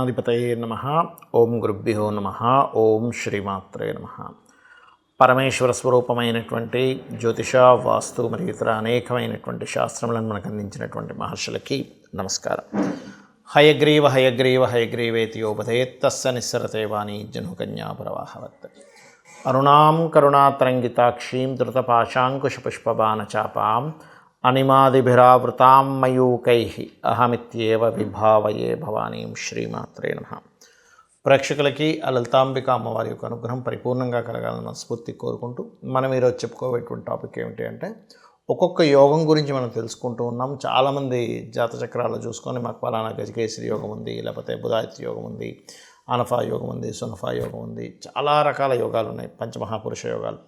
గణాధిపతయే నమః. ఓం గురుభ్యో నమః. ఓం శ్రీమాత్రే నమః. పరమేశ్వర స్వరూపమైనటువంటి జ్యోతిష, వాస్తు మరియు ఇతర అనేకమైనటువంటి శాస్త్రములను మనకు అందించినటువంటి మహర్షులకి నమస్కారం. హయగ్రీవ హయగ్రీవ హయగ్రీవేతియోపధేత్తస్స నిస్సరతే వాణి జనుకన్యా ప్రవాహవత్. అరుణాం కరుణాతరంగితాక్షీం ధృతపాశాంకుశపుష్పబాణచాపాం అనిమాదిభిరావృతాం మయూకైః అహమిత్యేవ విభావయే భవానీం. శ్రీమాత్రే నమః. ప్రేక్షకులకి ఆ లలితాంబిక అమ్మవారి యొక్క అనుగ్రహం పరిపూర్ణంగా కలగాలన్న స్ఫూర్తి కోరుకుంటూ మనం ఈరోజు చెప్పుకోబోయేటువంటి టాపిక్ ఏమిటి అంటే, ఒక్కొక్క యోగం గురించి మనం తెలుసుకుంటూ ఉన్నాం. చాలామంది జాతచక్రాలు చూసుకొని మాకు పలానా గజకేసరి యోగం ఉంది, లేకపోతే బుధాదిత్య యోగం ఉంది, అనఫా యోగం ఉంది, సునఫా యోగం ఉంది, చాలా రకాల యోగాలు ఉన్నాయి, పంచమహాపురుష యోగాలు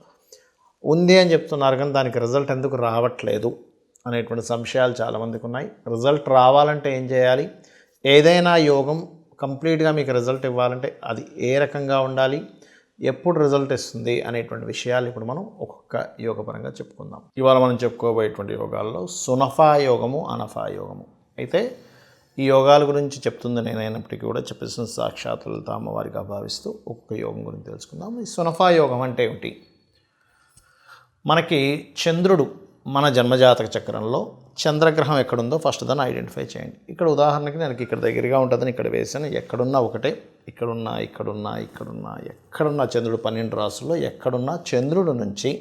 ఉంది అని చెప్తున్నారు. కానీ దానికి రిజల్ట్ ఎందుకు రావట్లేదు అనేటువంటి సంశయాలు చాలామందికి ఉన్నాయి. రిజల్ట్ రావాలంటే ఏం చేయాలి, ఏదైనా యోగం కంప్లీట్గా మీకు రిజల్ట్ ఇవ్వాలంటే అది ఏ రకంగా ఉండాలి, ఎప్పుడు రిజల్ట్ ఇస్తుంది అనేటువంటి విషయాలు ఇప్పుడు మనం ఒక్కొక్క యోగపరంగా చెప్పుకుందాం. ఇవాళ మనం చెప్పుకోబోయేటువంటి యోగాల్లో సునఫా యోగము, అనఫా యోగము. అయితే ఈ యోగాల గురించి చెప్తుంది నేనైనప్పటికీ కూడా చెప్పేసిన సాక్షాత్ లలిత అమ్మవారిగా భావిస్తూ ఒక్కొక్క యోగం గురించి తెలుసుకుందాం. ఈ సునఫా యోగం అంటే ఏమిటి? మనకి చంద్రుడు మన జన్మజాతక చక్రంలో చంద్రగ్రహం ఎక్కడుందో ఫస్ట్ దాన్ని ఐడెంటిఫై చేయండి. ఇక్కడ ఉదాహరణకి నేను ఇక్కడ దగ్గరగా ఉంటుందని ఇక్కడ వేసాను. ఎక్కడున్నా ఒకటే, ఇక్కడున్నా ఎక్కడున్నా చంద్రుడు 12 రాసుల్లో ఎక్కడున్నా చంద్రుడు నుంచి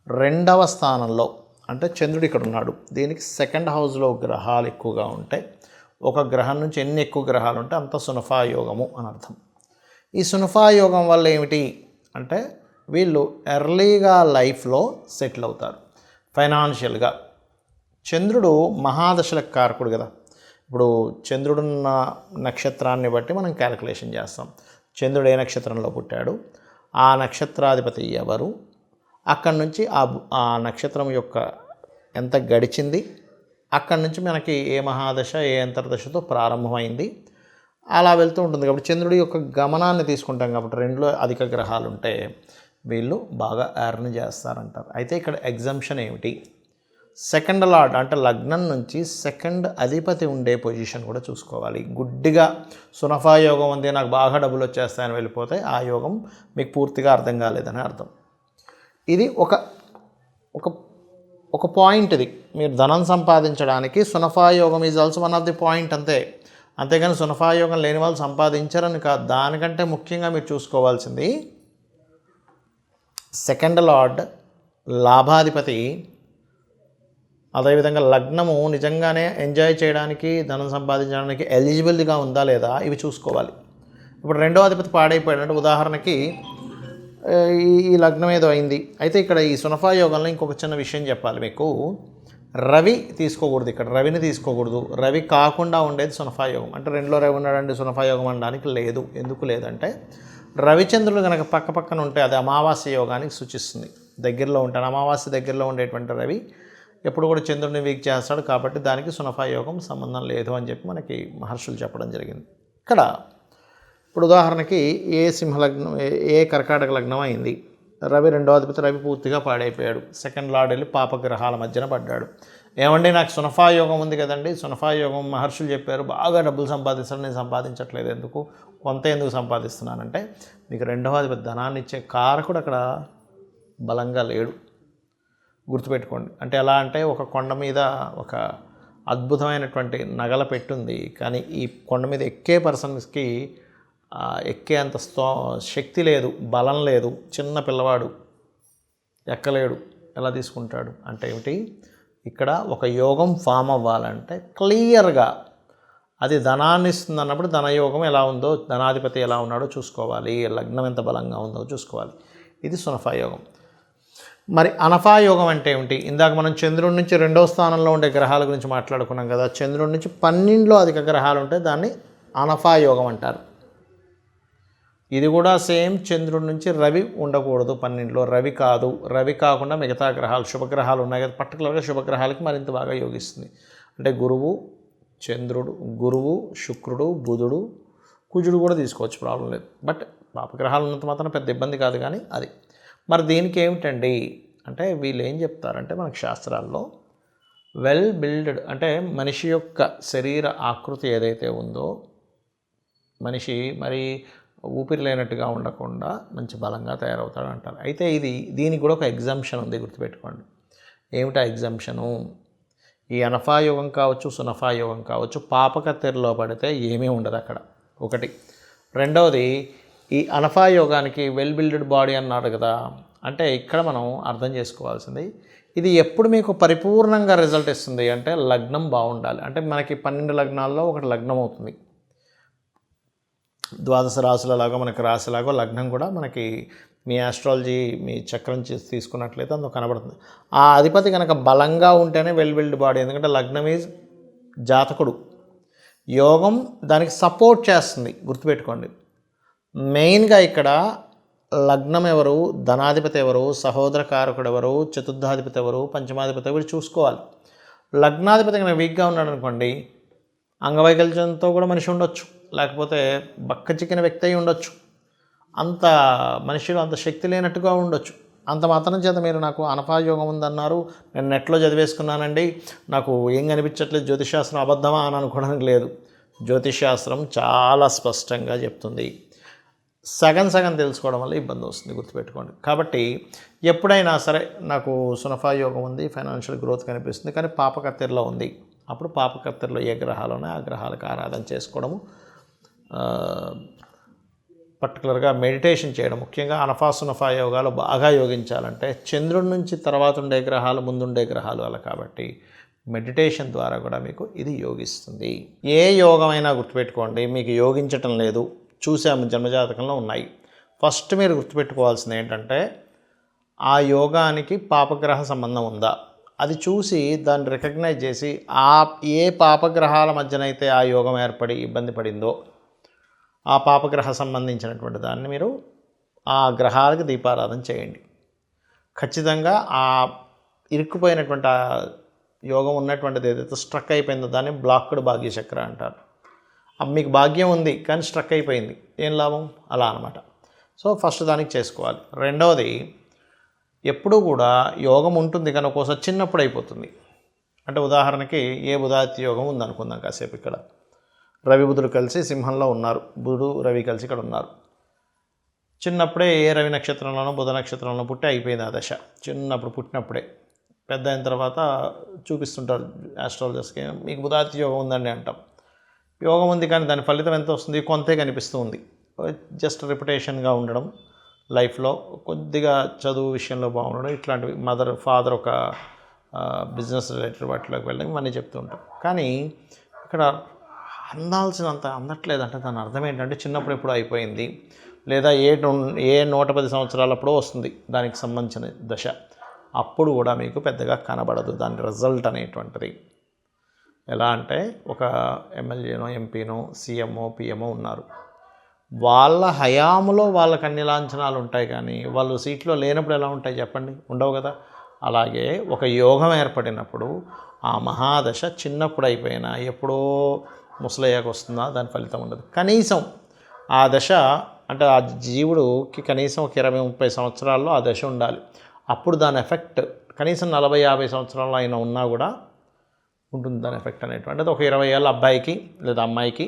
2వ స్థానంలో, అంటే చంద్రుడు ఇక్కడ ఉన్నాడు, దీనికి 2nd హౌస్లో గ్రహాలు ఎక్కువగా ఉంటే, ఒక గ్రహం నుంచి ఎన్ని ఎక్కువ గ్రహాలు ఉంటే అంత సునఫా యోగము అని అర్థం. ఈ సునఫా యోగం వల్ల ఏమిటి అంటే, వీళ్ళు ఎర్లీగా లైఫ్లో సెటిల్ అవుతారు ఫైనాన్షియల్గా. చంద్రుడు మహాదశలకు కారకుడు కదా. ఇప్పుడు చంద్రుడున్న నక్షత్రాన్ని బట్టి మనం క్యాలిక్యులేషన్ చేస్తాం. చంద్రుడు ఏ నక్షత్రంలో పుట్టాడు, ఆ నక్షత్రాధిపతి ఎవరు, అక్కడి నుంచి ఆ నక్షత్రం యొక్క ఎంత గడిచింది, అక్కడి నుంచి మనకి ఏ మహాదశ ఏ అంతర్దశతో ప్రారంభమైంది, అలా వెళ్తూ ఉంటుంది. కాబట్టి చంద్రుడి యొక్క గమనాన్ని తీసుకుంటాం. కాబట్టి 2లో అధిక గ్రహాలు ఉంటే వీళ్ళు బాగా ఎర్న్ చేస్తారంటారు. అయితే ఇక్కడ ఎగ్జంప్షన్ ఏమిటి, 2nd లార్డ్ అంటే లగ్నం నుంచి 2nd అధిపతి ఉండే పొజిషన్ కూడా చూసుకోవాలి. గుడ్డిగా సునఫా యోగం ఉంది, నాకు బాగా డబ్బులు వచ్చేస్తాయని వెళ్ళిపోతే ఆ యోగం మీకు పూర్తిగా అర్థం కాలేదని అర్థం. ఇది ఒక పాయింట్. ఇది మీరు ధనం సంపాదించడానికి సునఫా యోగం is also one of the point అంతే. అంతేగాని సునఫా యోగం లేని వాళ్ళు సంపాదించారని కాదు. దానికంటే ముఖ్యంగా మీరు చూసుకోవాల్సింది 2nd లార్డ్ లాభాధిపతి, అదేవిధంగా లగ్నము నిజంగానే ఎంజాయ్ చేయడానికి, ధనం సంపాదించడానికి ఎలిజిబుల్గా ఉందా లేదా ఇవి చూసుకోవాలి. ఇప్పుడు 2వ అధిపతి పాడైపోయాడంటే, ఉదాహరణకి ఈ లగ్నం ఏదో అయింది. అయితే ఇక్కడ ఈ సునఫా యోగంలో ఇంకొక చిన్న విషయం చెప్పాలి మీకు. రవి తీసుకోకూడదు, ఇక్కడ రవిని తీసుకోకూడదు. రవి కాకుండా ఉండేది సునఫా యోగం. అంటే 2లో రవి ఉన్నాడండి సునఫా యోగం అనడానికి లేదు. ఎందుకు లేదంటే, రవిచంద్రులు కనుక పక్కన ఉంటే అది అమావాస్య యోగానికి సూచిస్తుంది. దగ్గరలో ఉంటాడు, అమావాస్య దగ్గరలో ఉండేటువంటి రవి ఎప్పుడు కూడా చంద్రుడిని వీక్ చేస్తాడు. కాబట్టి దానికి సునఫా యోగం సంబంధం లేదు అని చెప్పి మనకి మహర్షులు చెప్పడం జరిగింది. ఇక్కడ ఇప్పుడు ఉదాహరణకి ఏ సింహలగ్నం ఏ కర్కాటక లగ్నం అయింది, రవి 2వ అధిపతి, రవి పూర్తిగా పాడైపోయాడు. 2nd లార్డ్ వెళ్ళి పాపగ్రహాల మధ్యన పడ్డాడు. ఏమండి నాకు సునఫా యోగం ఉంది కదండి, సునఫా యోగం మహర్షులు చెప్పారు బాగా డబ్బులు సంపాదిస్తాను, నేను సంపాదించట్లేదు, ఎందుకు కొంత ఎందుకు సంపాదిస్తున్నానంటే, మీకు 2వ అధిపతి ధనాన్ని ఇచ్చే కారకుడు అక్కడ బలంగా లేడు. గుర్తుపెట్టుకోండి. అంటే ఎలా అంటే, ఒక కొండ మీద ఒక అద్భుతమైనటువంటి నగల పెట్టుంది, కానీ ఈ కొండ మీద ఎక్కే పర్సన్స్కి ఎక్కే అంత శక్తి లేదు, బలం లేదు. చిన్న పిల్లవాడు ఎక్కలేడు, ఎలా తీసుకుంటాడు అంటే ఏమిటి, ఇక్కడ ఒక యోగం ఫామ్ అవ్వాలంటే క్లియర్గా అది ధనాన్ని ఇస్తుంది అన్నప్పుడు ధనయోగం ఎలా ఉందో, ధనాధిపతి ఎలా ఉన్నాడో చూసుకోవాలి, లగ్నం ఎంత బలంగా ఉందో చూసుకోవాలి. ఇది సునఫా యోగం. మరి అనఫా యోగం అంటే ఏమిటి? ఇందాక మనం చంద్రుడి నుంచి 2వ స్థానంలో ఉండే గ్రహాల గురించి మాట్లాడుకున్నాం కదా. చంద్రుడి నుంచి 12లో అధిక గ్రహాలు ఉంటే దాన్ని అనఫా యోగం అంటారు. ఇది కూడా సేమ్, చంద్రుడి నుంచి రవి ఉండకూడదు 12లో, రవి కాదు. రవి కాకుండా మిగతా గ్రహాలు, శుభగ్రహాలు ఉన్నాయి కదా, పర్టికులర్గా శుభగ్రహాలకి మరింత బాగా యోగిస్తుంది. అంటే గురువు, చంద్రుడు, గురువు, శుక్రుడు, బుధుడు, కుజుడు కూడా తీసుకోవచ్చు, ప్రాబ్లం లేదు. బట్ పాపగ్రహాలు ఉన్నంత మాత్రం పెద్ద ఇబ్బంది కాదు. కానీ అది మరి దీనికి ఏమిటండి అంటే, వీళ్ళు ఏం చెప్తారంటే మనకు శాస్త్రాల్లో వెల్ బిల్డెడ్ అంటే మనిషి యొక్క శరీర ఆకృతి ఏదైతే ఉందో మనిషి మరి ఊపిరి లేనట్టుగా ఉండకుండా మంచి బలంగా తయారవుతాడు అంటారు. అయితే దీనికి కూడా ఒక ఎగ్జంప్షన్ ఉంది, గుర్తుపెట్టుకోండి. ఏమిటా ఎగ్జంప్షను? ఈ అనఫా యోగం కావచ్చు, సునఫా యోగం కావచ్చు, పాపకత్తెరలో పడితే ఏమీ ఉండదు అక్కడ, ఒకటి. రెండవది, ఈ అనఫా యోగానికి వెల్ బిల్డెడ్ బాడీ అన్నాడు కదా, అంటే ఇక్కడ మనం అర్థం చేసుకోవాల్సింది, ఇది ఎప్పుడు మీకు పరిపూర్ణంగా రిజల్ట్ ఇస్తుంది అంటే లగ్నం బాగుండాలి. అంటే మనకి 12 లగ్నాల్లో ఒకటి లగ్నం అవుతుంది. ద్వాదశ రాశులలాగా మనకి రాశిలాగో లగ్నం కూడా మనకి మీ ఆస్ట్రాలజీ మీ చక్రం తీసుకున్నట్లయితే అందులో కనబడుతుంది. ఆ అధిపతి కనుక బలంగా ఉంటేనే వెల్ బిల్డ్ బాడీ. ఎందుకంటే లగ్నం ఈజ్ జాతకుడు, యోగం దానికి సపోర్ట్ చేస్తుంది, గుర్తుపెట్టుకోండి. మెయిన్గా ఇక్కడ లగ్నం ఎవరు, ధనాధిపతి ఎవరు, సహోదర కారకుడు ఎవరు, చతుర్థాధిపతి ఎవరు, పంచమాధిపతి ఎవరు చూసుకోవాలి. లగ్నాధిపతి కనుక వీక్గా ఉన్నాడు అనుకోండి, అంగవైకల్యంతో కూడా మనిషి ఉండొచ్చు, లేకపోతే బక్క చిక్కిన వ్యక్తి అయి ఉండొచ్చు, అంత మనిషిలో అంత శక్తి లేనట్టుగా ఉండొచ్చు. అంత మాత్రం చేత మీరు నాకు అనఫా యోగం ఉందన్నారు, నేను నెట్లో చదివేసుకున్నానండి, నాకు ఏం కనిపించట్లేదు, జ్యోతిషాస్త్రం అబద్ధమా అని అనుకోవడానికి లేదు. జ్యోతిషాస్త్రం చాలా స్పష్టంగా చెప్తుంది. సగం తెలుసుకోవడం వల్ల ఇబ్బంది వస్తుంది, గుర్తుపెట్టుకోండి. కాబట్టి ఎప్పుడైనా సరే నాకు సునఫా యోగం ఉంది, ఫైనాన్షియల్ గ్రోత్ కనిపిస్తుంది, కానీ పాపకత్తెరలో ఉంది, అప్పుడు పాపకత్తెరలో ఏ గ్రహాలు ఉన్నాయో ఆ గ్రహాలకు ఆరాధన చేసుకోవడము, పర్టికులర్గా మెడిటేషన్ చేయడం, ముఖ్యంగా అనఫా సునఫా యోగాలు బాగా యోగించాలంటే చంద్రుడి నుంచి తర్వాత ఉండే గ్రహాలు ముందుండే గ్రహాలు అలా, కాబట్టి మెడిటేషన్ ద్వారా కూడా మీకు ఇది యోగిస్తుంది. ఏ యోగమైనా గుర్తుపెట్టుకోండి, మీకు యోగించటం లేదు, చూసాము జన్మజాతకంలో ఉన్నాయి. ఫస్ట్ మీరు గుర్తుపెట్టుకోవాల్సింది ఏంటంటే ఆ యోగానికి పాపగ్రహ సంబంధం ఉందా, అది చూసి దాన్ని రికగ్నైజ్ చేసి ఏ పాపగ్రహాల మధ్యనైతే ఆ యోగం ఏర్పడి ఇబ్బంది పడిందో ఆ పాపగ్రహ సంబంధించినటువంటి దాన్ని మీరు ఆ గ్రహాలకు దీపారాధన చేయండి. ఖచ్చితంగా ఆ ఇరుక్కుపోయినటువంటి ఆ యోగం ఉన్నటువంటిది ఏదైతే స్ట్రక్ అయిపోయిందో దాన్ని బ్లాక్డ్ భాగ్యచక్ర అంటారు. మీకు భాగ్యం ఉంది కానీ స్ట్రక్ అయిపోయింది, ఏం లాభం, అలా అనమాట. సో ఫస్ట్ దానికి చేసుకోవాలి. రెండవది, ఎప్పుడూ కూడా యోగం ఉంటుంది కానీ ఒక్కోసారి చిన్నప్పుడు అయిపోతుంది. అంటే ఉదాహరణకి ఏ బుధాదిత్య యోగం ఉందనుకుందాం కాసేపు. ఇక్కడ రవి బుధుడు కలిసి సింహంలో ఉన్నారు, బుధుడు రవి కలిసి ఇక్కడ ఉన్నారు. చిన్నప్పుడే ఏ రవి నక్షత్రంలోనో బుధ నక్షత్రంలో పుట్టి అయిపోయింది ఆ దశ. చిన్నప్పుడు పుట్టినప్పుడే, పెద్ద అయిన తర్వాత చూపిస్తుంటారు ఆస్ట్రాలజర్స్కి, మీకు బుధాదిత్య యోగం ఉందండి అంటాం. యోగం ఉంది కానీ దాని ఫలితం ఎంత వస్తుంది, కొంతే కనిపిస్తూ ఉంది. జస్ట్ రిపిటేషన్గా ఉండడం, లైఫ్లో కొద్దిగా చదువు విషయంలో బాగుండడం, ఇట్లాంటివి, ఫాదర్ ఒక బిజినెస్ రిలేటెడ్ వాటిలోకి వెళ్ళడం, ఇవన్నీ చెప్తూ ఉంటాం. కానీ ఇక్కడ అందాల్సినంత అందట్లేదంటే దాని అర్థం ఏంటంటే చిన్నప్పుడు ఎప్పుడో అయిపోయింది, లేదా ఏ 110 సంవత్సరాలప్పుడో వస్తుంది దానికి సంబంధించిన దశ, అప్పుడు కూడా మీకు పెద్దగా కనబడదు దాని రిజల్ట్ అనేటువంటిది. ఎలా అంటే ఒక ఎమ్మెల్యేనో ఎంపీనో సీఎంఓ పిఎంఓ ఉన్నారు, వాళ్ళ హయాములో వాళ్ళకి అన్ని లాంఛనాలు ఉంటాయి, కానీ వాళ్ళు సీట్లో లేనప్పుడు ఎలా ఉంటాయి చెప్పండి, ఉండవు కదా. అలాగే ఒక యోగం ఏర్పడినప్పుడు ఆ మహాదశ చిన్నప్పుడు అయిపోయినా ఎప్పుడో ముసలయ్యాక వస్తుందా దాని ఫలితం ఉండదు. కనీసం ఆ దశ అంటే ఆ జీవుడికి కనీసం ఒక 20-30 సంవత్సరాల్లో ఆ దశ ఉండాలి. అప్పుడు దాని ఎఫెక్ట్ కనీసం 40-50 సంవత్సరాల్లో అయినా ఉన్నా కూడా ఉంటుంది దాని ఎఫెక్ట్ అనేటువంటిది. ఒక 20 ఏళ్ళ అబ్బాయికి లేదా అమ్మాయికి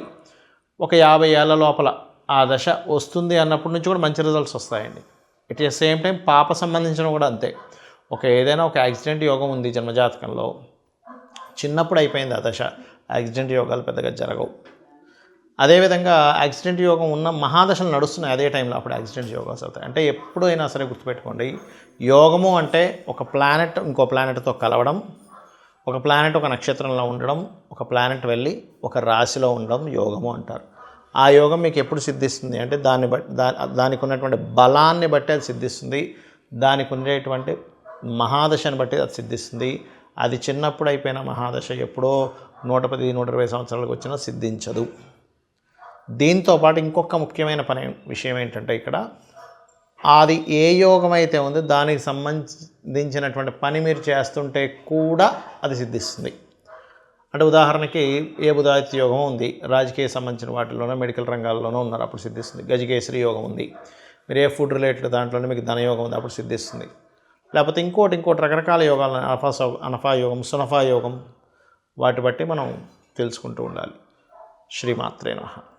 ఒక 50 ఏళ్ళ లోపల ఆ దశ వస్తుంది అన్నప్పటి నుంచి కూడా మంచి రిజల్ట్స్ వస్తాయండి. ఇట్ ద సేమ్ టైం పాప సంబంధించిన కూడా అంతే. ఏదైనా ఒక యాక్సిడెంట్ యోగం ఉంది జన్మజాతకంలో, చిన్నప్పుడు అయిపోయింది ఆ దశ, యాక్సిడెంట్ యోగాలు పెద్దగా జరగవు. అదేవిధంగా యాక్సిడెంట్ యోగం ఉన్న మహాదశలు నడుస్తున్నాయి అదే టైంలో, అప్పుడు యాక్సిడెంట్ యోగాస్ అవుతాయి. అంటే ఎప్పుడైనా సరే గుర్తుపెట్టుకోండి, యోగము అంటే ఒక ప్లానెట్ ఇంకో ప్లానెట్తో కలవడం, ఒక ప్లానెట్ ఒక నక్షత్రంలో ఉండడం, ఒక ప్లానెట్ వెళ్ళి ఒక రాశిలో ఉండడం యోగము అంటారు. ఆ యోగం మీకు ఎప్పుడు సిద్ధిస్తుంది అంటే దానికి ఉన్నటువంటి బలాన్ని బట్టి అది సిద్ధిస్తుంది, దానికి ఉండేటువంటి మహాదశని బట్టి అది సిద్ధిస్తుంది. అది చిన్నప్పుడు అయిపోయిన మహాదశ ఎప్పుడో 110-120 సంవత్సరాలకు వచ్చినా సిద్ధించదు. దీంతోపాటు ఇంకొక ముఖ్యమైన విషయం ఏంటంటే ఇక్కడ అది ఏ యోగం అయితే ఉందో దానికి సంబంధించినటువంటి పని మీరు చేస్తుంటే కూడా అది సిద్ధిస్తుంది. అంటే ఉదాహరణకి ఏ బుధాదిత్య యోగం ఉంది, రాజకీయ సంబంధించిన వాటిలోనో మెడికల్ రంగాల్లోనో ఉన్నారు, అప్పుడు సిద్ధిస్తుంది. గజకేసరి యోగం ఉంది, మీరు ఏ ఫుడ్ రిలేటెడ్ దాంట్లోనే మీకు ధనయోగం ఉంది, అప్పుడు సిద్ధిస్తుంది. లేకపోతే ఇంకోటి రకరకాల యోగాలు, అనఫా యోగం, సునఫా యోగం, వాటి బట్టి మనం తెలుసుకుంటూ ఉండాలి. శ్రీమాత్రే నమః.